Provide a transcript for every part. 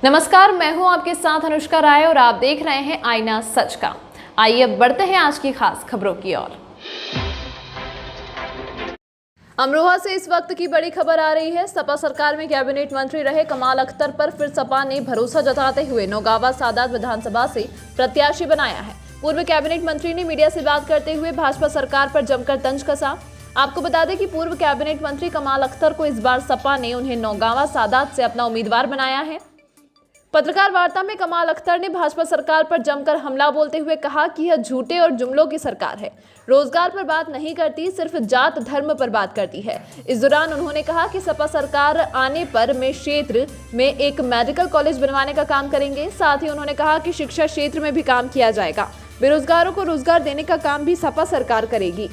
नमस्कार, मैं हूं आपके साथ अनुष्का राय और आप देख रहे हैं आईना सच का। आइए अब बढ़ते हैं आज की खास खबरों की ओर। अमरोहा से इस वक्त की बड़ी खबर आ रही है। सपा सरकार में कैबिनेट मंत्री रहे कमाल अख्तर पर फिर सपा ने भरोसा जताते हुए नौगावा सादात विधानसभा से प्रत्याशी बनाया है। पूर्व कैबिनेट मंत्री ने मीडिया से बात करते हुए भाजपा सरकार पर जमकर तंज कसा। आपको बता दें कि पूर्व कैबिनेट मंत्री कमाल अख्तर को इस बार सपा ने उन्हें नौगावा सादात से अपना उम्मीदवार बनाया है। पत्रकार वार्ता में कमाल अख्तर ने भाजपा सरकार पर जमकर हमला बोलते हुए कहा कि यह झूठे और जुमलों की सरकार है, रोजगार पर बात नहीं करती, सिर्फ जात धर्म पर बात करती है। इस दौरान उन्होंने कहा कि सपा सरकार आने पर में क्षेत्र में एक मेडिकल कॉलेज बनवाने का काम करेंगे। साथ ही उन्होंने कहा कि शिक्षा क्षेत्र में भी काम किया जाएगा, बेरोजगारों को रोजगार देने का काम भी सपा सरकार करेगी।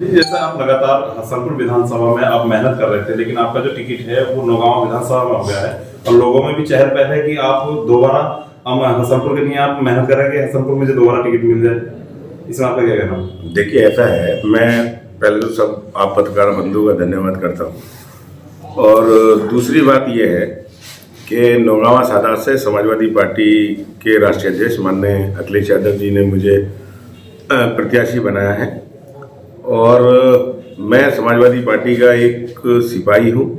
जैसा आप लगातार हसनपुर विधानसभा में आप मेहनत कर रहे थे, लेकिन आपका जो टिकट है वो नौगावा विधानसभा में हो गया है और लोगों में भी चहल पहल है कि आप दोबारा हसनपुर के लिए आप मेहनत करेंगे, हसनपुर में जो दोबारा टिकट मिल जाए, इसमें आपका क्या कहना? देखिए, ऐसा है, मैं पहले तो सब आप पत्रकार बंधु का धन्यवाद करता हूँ और दूसरी बात यह है कि नौगावा सादात से समाजवादी पार्टी के राष्ट्रीय अध्यक्ष माननीय अखिलेश यादव जी ने मुझे प्रत्याशी बनाया है और मैं समाजवादी पार्टी का एक सिपाही हूँ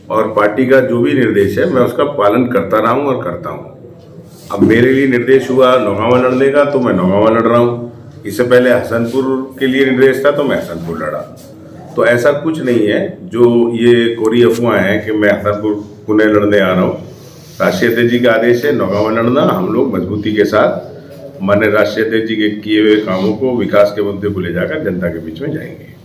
और पार्टी का जो भी निर्देश है मैं उसका पालन करता रहा हूँ और करता हूँ। अब मेरे लिए निर्देश हुआ नौगावा लड़ने का तो मैं नौगावा लड़ रहा हूँ, इससे पहले हसनपुर के लिए निर्देश था तो मैं हसनपुर लड़ा। तो ऐसा कुछ नहीं है जो ये कोरी अफवाह है कि मैं हसनपुर पुणे लड़ने आ रहा हूँ। राष्ट्रीय अध्यक्ष जी का आदेश है नौगावा लड़ना। हम लोग मजबूती के साथ माननीय राष्ट्रीय अध्यक्ष जी के किए हुए कामों को, विकास के मुद्दे को ले जाकर जनता के बीच में जाएंगे।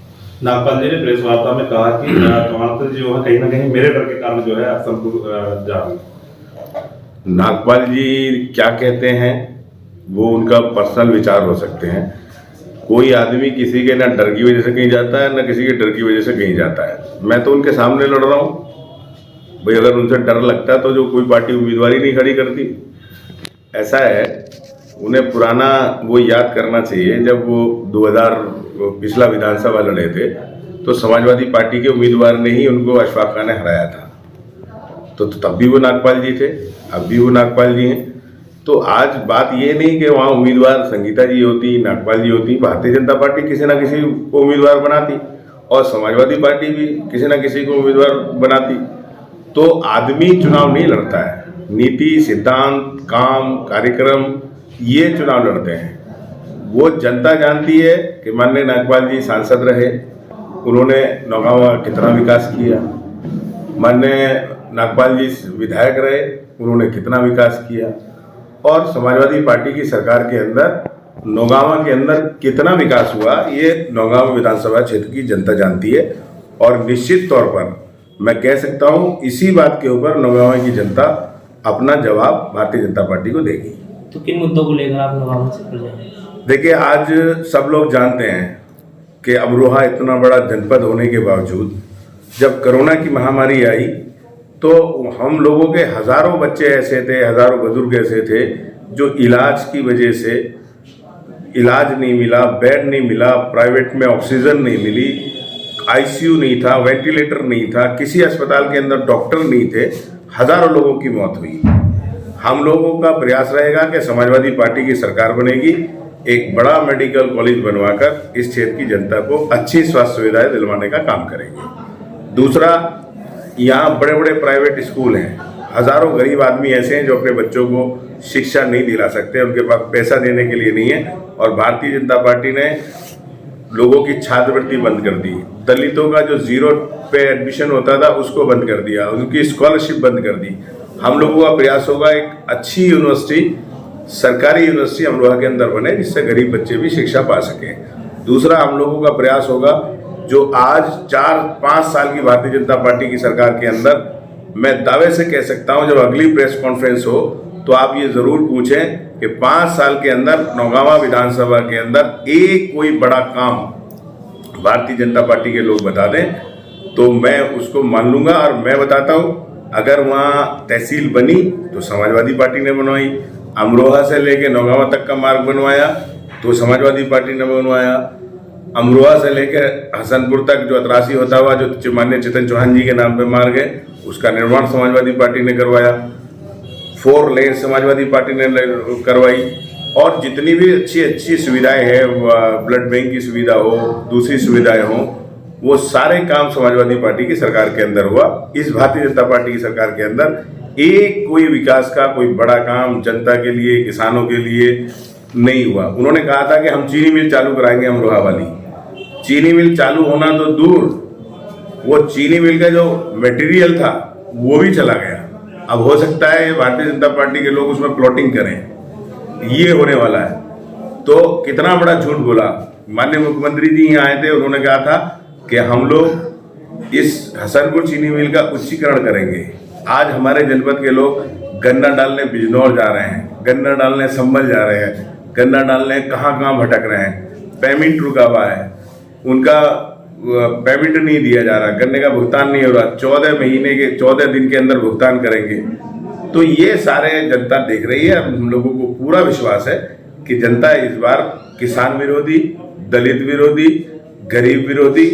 नागपाल जी ने प्रेस वार्ता में कहा कि कमाल जो है कहीं ना कहीं मेरे डर के कारण जो है हसनपुर जा रहा है। नागपाल जी क्या कहते हैं वो उनका पर्सनल विचार हो सकते हैं। कोई आदमी किसी के ना डर की वजह से कहीं जाता है ना किसी के डर की वजह से कहीं जाता है। मैं तो उनके सामने लड़ रहा हूँ भाई, अगर उनसे डर लगता तो जो कोई पार्टी उम्मीदवार ही नहीं खड़ी करती। ऐसा है, उन्हें पुराना वो याद करना चाहिए, जब वो 2000 पिछला विधानसभा लड़े थे तो समाजवादी पार्टी के उम्मीदवार ने ही उनको अशफाक खान ने हराया था। तो तब भी वो नागपाल जी थे, अब भी वो नागपाल जी हैं। तो आज बात ये नहीं कि वहाँ उम्मीदवार संगीता जी होती, नागपाल जी होती, भारतीय जनता पार्टी किसी ना किसी को उम्मीदवार बनाती और समाजवादी पार्टी भी किसी ना किसी को उम्मीदवार बनाती। तो आदमी चुनाव नहीं लड़ता है, नीति, सिद्धांत, काम, कार्यक्रम ये चुनाव लड़ते हैं। वो जनता जानती है कि माननीय नागपाल जी सांसद रहे, उन्होंने नौगावा कितना विकास किया। माननीय नागपाल जी विधायक रहे, उन्होंने कितना विकास किया। और समाजवादी पार्टी की सरकार के अंदर नौगावा के अंदर कितना विकास हुआ ये नौगावा विधानसभा क्षेत्र की जनता जानती है। और निश्चित तौर पर मैं कह सकता हूँ इसी बात के ऊपर नौगावा की जनता अपना जवाब भारतीय जनता पार्टी को देगी। तो किन मुद्दों को लेकर आप नौगावा से कर जाएंगे? देखिए, आज सब लोग जानते हैं कि अमरोहा इतना बड़ा जनपद होने के बावजूद जब कोरोना की महामारी आई तो हम लोगों के हज़ारों बच्चे ऐसे थे, हज़ारों बुजुर्ग ऐसे थे जो इलाज की वजह से इलाज नहीं मिला, बेड नहीं मिला, प्राइवेट में ऑक्सीजन नहीं मिली, आईसीयू नहीं था, वेंटिलेटर नहीं था, किसी अस्पताल के अंदर डॉक्टर नहीं थे, हज़ारों लोगों की मौत हुई। हम लोगों का प्रयास रहेगा कि समाजवादी पार्टी की सरकार बनेगी, एक बड़ा मेडिकल कॉलेज बनवाकर इस क्षेत्र की जनता को अच्छी स्वास्थ्य सुविधाएं दिलवाने का काम करेंगे। दूसरा, यहाँ बड़े बड़े प्राइवेट स्कूल हैं, हज़ारों गरीब आदमी ऐसे हैं जो अपने बच्चों को शिक्षा नहीं दिला सकते, उनके पास पैसा देने के लिए नहीं है। और भारतीय जनता पार्टी ने लोगों की छात्रवृत्ति बंद कर दी, दलितों का जो 0 पे एडमिशन होता था उसको बंद कर दिया, उनकी स्कॉलरशिप बंद कर दी। हम लोगों का प्रयास होगा एक अच्छी यूनिवर्सिटी, सरकारी यूनिवर्सिटी अमरोहा के अंदर बने जिससे गरीब बच्चे भी शिक्षा पा सकें। दूसरा, हम लोगों का प्रयास होगा जो आज 4-5 साल की भारतीय जनता पार्टी की सरकार के अंदर मैं दावे से कह सकता हूं, जब अगली प्रेस कॉन्फ्रेंस हो तो आप ये ज़रूर पूछें कि 5 साल के अंदर नौगावा विधानसभा के अंदर एक कोई बड़ा काम भारतीय जनता पार्टी के लोग बता दें तो मैं उसको मान लूँगा। और मैं बताता हूँ, अगर वहाँ तहसील बनी तो समाजवादी पार्टी ने बनवाई, अमरोहा से लेके नौगावा तक का मार्ग बनवाया तो समाजवादी पार्टी ने बनवाया, अमरोहा से लेकर हसनपुर तक जो अतरासी होता हुआ जो माननीय चेतन चौहान जी के नाम पे मार्ग है उसका निर्माण समाजवादी पार्टी ने करवाया। 4 लेन समाजवादी पार्टी ने करवाई, और जितनी भी अच्छी सुविधाएं हैं, ब्लड बैंक की सुविधा हो, दूसरी सुविधाएं हो, वो सारे काम समाजवादी पार्टी की सरकार के अंदर हुआ। इस भारतीय जनता पार्टी की सरकार के अंदर एक कोई विकास का कोई बड़ा काम जनता के लिए, किसानों के लिए नहीं हुआ। उन्होंने कहा था कि हम चीनी मिल चालू कराएंगे अमरोहा वाली। चीनी मिल चालू होना तो दूर, वो चीनी मिल का जो मटेरियल था वो भी चला गया। अब हो सकता है भारतीय जनता पार्टी के लोग उसमें प्लॉटिंग करें, ये होने वाला है। तो कितना बड़ा झूठ बोला। माननीय मुख्यमंत्री जी यहाँ आए थे, उन्होंने कहा था कि हम लोग इस हसनपुर चीनी मिल का उच्चीकरण करेंगे। आज हमारे जनपद के लोग गन्ना डालने बिजनौर जा रहे हैं, गन्ना डालने संभल जा रहे हैं, गन्ना डालने कहाँ भटक रहे हैं। पेमेंट रुका हुआ है, उनका पेमेंट नहीं दिया जा रहा, गन्ने का भुगतान नहीं हो रहा। 14 दिन के अंदर भुगतान करेंगे। तो ये सारे जनता देख रही है। हम लोगों को पूरा विश्वास है कि जनता इस बार किसान विरोधी, दलित विरोधी, गरीब विरोधी,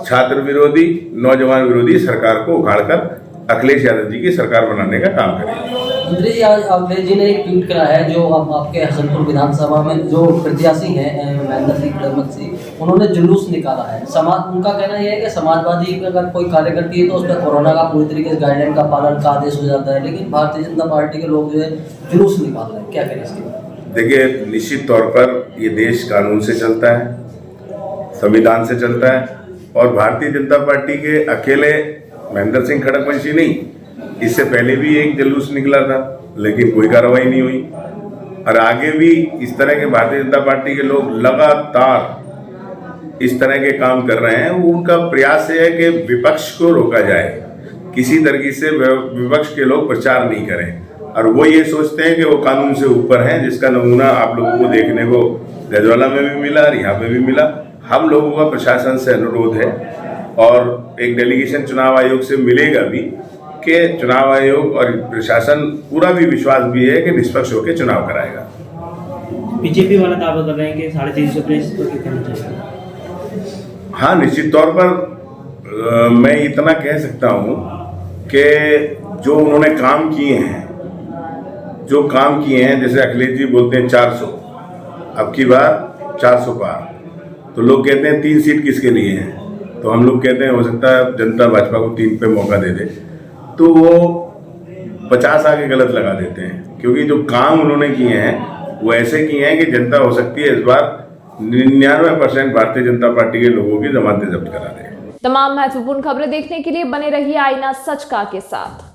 छात्र विरोधी, नौजवान विरोधी सरकार को उखाड़कर अखिलेश यादव जी की सरकार बनाने का काम करेगी। मंत्री जी, आज अखिलेश जी ने एक ट्वीट करा है, जो अब आपके हसनपुर विधानसभा में जो प्रत्याशी हैं महेंद्र सिंह खड़गपुर जी, उन्होंने जुलूस निकाला है। उनका कहना यह है कि समाजवादी अगर कोई कार्य करती है तो उस पर कोरोना का पूरी तरीके से गाइडलाइन का पालन का आदेश हो जाता है, लेकिन भारतीय जनता पार्टी के लोग जो है जुलूस निकाल रहे हैं, क्या कहें इसके बारे में? देखिए, निश्चित तौर पर ये देश कानून से चलता है, संविधान से चलता है, और भारतीय जनता पार्टी के अकेले महेंद्र सिंह खड़गवंशी नहीं, इससे पहले भी एक जुलूस निकला था, लेकिन कोई कार्रवाई नहीं हुई। और आगे भी इस तरह के भारतीय जनता पार्टी के लोग लगातार इस तरह के काम कर रहे हैं। उनका प्रयास है कि विपक्ष को रोका जाए, किसी तरीके से विपक्ष के लोग प्रचार नहीं करें, और वो ये सोचते हैं कि वो कानून से ऊपर हैं, जिसका नमूना आप लोगों को देखने को गजवाला में भी मिला और यहाँ पे भी मिला। हम लोगों का प्रशासन से अनुरोध है, और एक डेलीगेशन चुनाव आयोग से मिलेगा भी, कि चुनाव आयोग और प्रशासन पूरा भी विश्वास भी है कि निष्पक्ष होकर चुनाव कराएगा। बीजेपी वाला दावा कर रहे हैं कि 350 पर करना चाहिए। हाँ, निश्चित तौर पर मैं इतना कह सकता हूँ कि जो उन्होंने काम किए हैं, जैसे अखिलेश जी बोलते हैं 400, अब की बार 400 पार, तो लोग कहते हैं 3 सीट किसके लिए हैं, तो हम लोग कहते हैं हो सकता है जनता भाजपा को 3 पे मौका दे दे, तो वो 50 आगे गलत लगा देते हैं। क्योंकि जो काम उन्होंने किए हैं वो ऐसे किए हैं कि जनता हो सकती है इस बार 99% भारतीय जनता पार्टी के लोगों की जमानतें जब्त करा दे। तमाम महत्वपूर्ण खबरें देखने के लिए बने रहिए आईना सच का के साथ।